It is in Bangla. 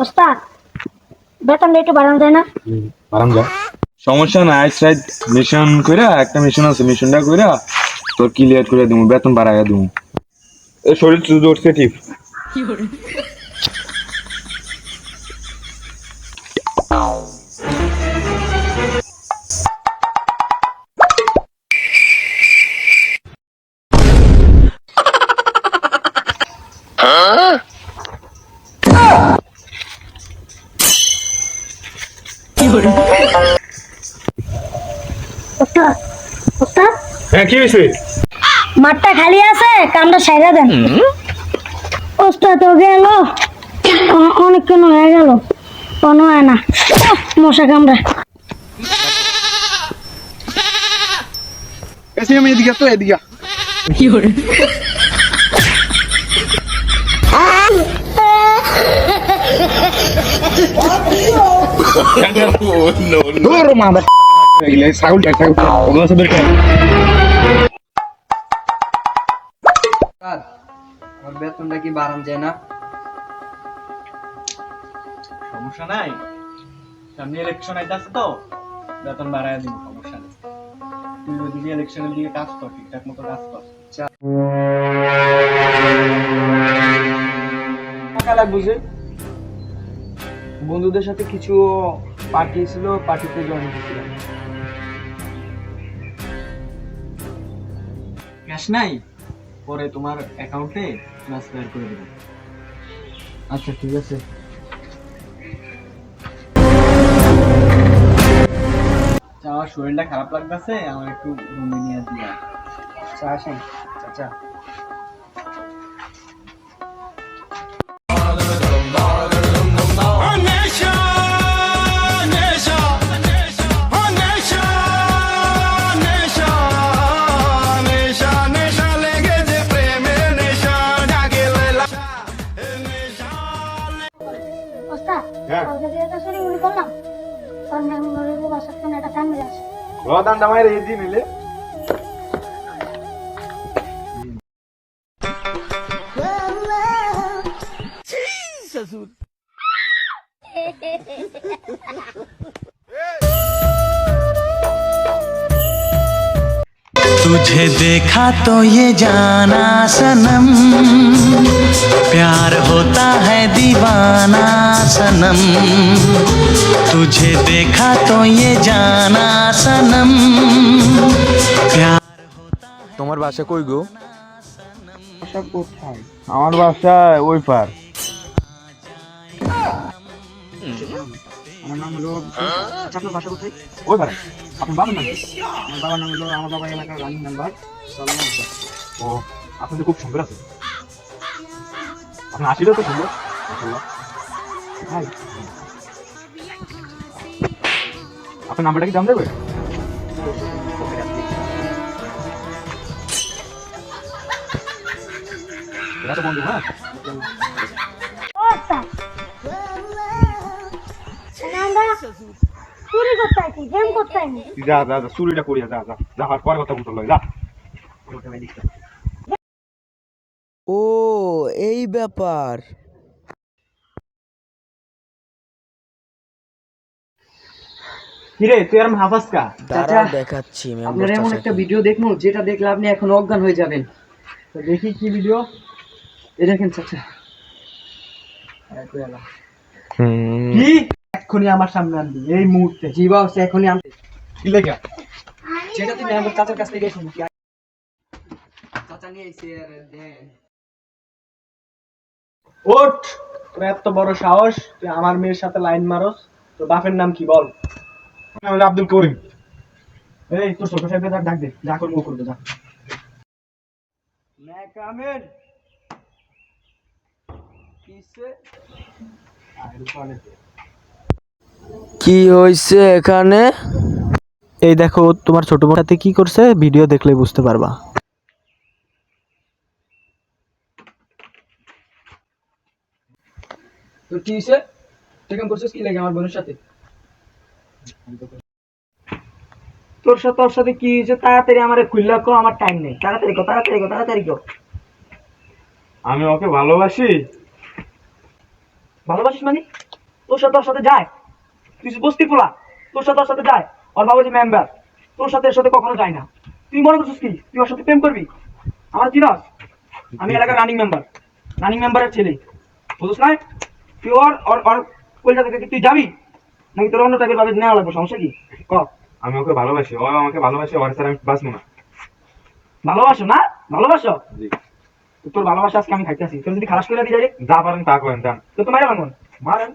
ওস্তাদ বেতন একটু বাড়ানো যায় না? বাড়ান যায়, সমস্যা নাই। আজ রাত মিশন কইরা, একটা মিশন আছে, মিশনটা কইরা তোর ক্লিয়ার করে দেবো, বেতন বাড়াইয়া দেবো। এ শরীর জোরছে ঠিক। ওস্তাদ ওস্তাদ হ্যাঁ, কি হয়েছে? মাঠটা খালি আছে, কামটা সাইরা দেন। ওস্তাদ তো গেল, অনেকক্ষণ হয়ে গেল, কোনো হয় না। মশা কামড়া। এসে আমি এদিকে, তো এদিকে কি করে? দূর মা এগুলো ছাগল ওগুলো আছে বের আমার বেতনটা কি বাড়ানো যায় না? সমস্যা নাই, সামনে ইলেকশন আইতাছে তো বেতন বাড়ায় দিব, সমস্যা নেই। তুই ওইদিকে ইলেকশনের দিকে কাজ কর, ঠিকঠাক মতো কাজ কর। টাকা লাগবে যে, বন্ধুদের সাথে কিছু পার্টি ছিল, পার্টিতে জয়েন করছিলাম। ক্যাশ নাই, পরে তোমার অ্যাকাউন্টে ট্রান্সফার করে দেব। আচ্ছা ঠিক আছে। আমার শরীরটা খারাপ লাগতেছে, আমার একটু রুমে নিয়ে দিয়া। আচ্ছা আসেন চাচা। ওস্তাদ কালকে যে একটা চুরি গুলি করলাম, তার মেমোরি বাসার কোন একটা কামড়ে আছে। রদান দামাই রে দি নিলে तुझे देखा तो ये जाना सनम, प्यार होता है दीवाना सनम। तुझे देखा तो ये जाना सनम, प्यार। তোমার বাসা কই গো? বাসা কোথায়? আমার বাসা ওই পার। আমার নাম হলো। আচ্ছা আপনার বাসা কোথায়? ওই পার। আপনার বাবার নাম কি? আমার বাবার নাম হলো, আমার বাবার এলাকার রানিং নাম্বার সালমান। ও, আপনি তো খুব সুন্দর আছে। আপনার আসিলেও তো সুন্দর। ভাই আপনার নাম্বারটা কি দাম দেবে? এটা তো বন্ধু, হ্যাঁ। ওস্তাদ আমরা চুরি করতে আইছি, গেম করতে আইনি। যা যা যা, চুরিটা করিয়া যা যা যা, আর পরে কথা বলতে লয়, যা। ও এই ব্যাপার। কিরে তুই আর হাফাস কা? দাঁড়াও দেখাচ্ছি আপনার এমন একটা ভিডিও দেখুন যেটা দেখলে আপনি এখন অজ্ঞান হয়ে যাবেন। তো দেখি কি ভিডিও। এই দেখেন চাচা। কি এক্ষুনি আমার সামনে আনবি এই মুহূর্তে? জি বাস এখনই আনতে। কি লেখা? যেটা তুমি আমার চাচার কাছ থেকে শুনি। চাচা নিয়ে এসে দেন। ওঠ, তোর এত বড় সাহস, তুই আমার মেয়ের সাথে লাইন মারস? তোর বাপের নাম কি বল? আমার নাম আব্দুল করিম। এই তোর ছোট সাহেবকে ডাক দে, যা করবো করবে, যা। मैं कामिल किससे কি হয়েছে এখানে? এই দেখো তোমার ছোট বোন সাথে কি করছে, ভিডিও দেখলে বুঝতে পারবা। तो किससे তুই কেমন করছিস? কি লাগে আমার বোনের সাথে? তোর সাথে কি হয়েছে তাড়াতাড়ি আমারে খুললা কো, আমার টাইম নেই, তাড়াতাড়ি কো। আমি ওকে ভালোবাসি। ভালোবাসিস মানে? তোর সাথে যায়, তুই বস্তি পোলা, তোর সাথে যায়, ওর বাবা যে মেম্বার, তোর সাথে কখনো যায় না। তুই মনে করছিস কি তুই ওর সাথে প্রেম করবি? আমার চিনস? আমি এলাকার রানিং মেম্বারের ছেলে, বুঝছ না? তুই ওর কলকাতা থেকে তুই যাবি নাকি তোর অন্য টাইপের ভাবে নেওয়া লাগবে? সমস্যা কি ক? আমি ওকে ভালোবাসি, ও আমাকে ভালোবাসে, ওর ছাড়া আমি বাঁচবো না। ভালোবাসো না? ভালোবাসো? জি। তো তোর ভালোবাসা আজকে আমি খাইতেছি, তোর যদি খালাস করে দিয়ে যাই যা পারেন তা করেন, যান। তো মারা মারেন।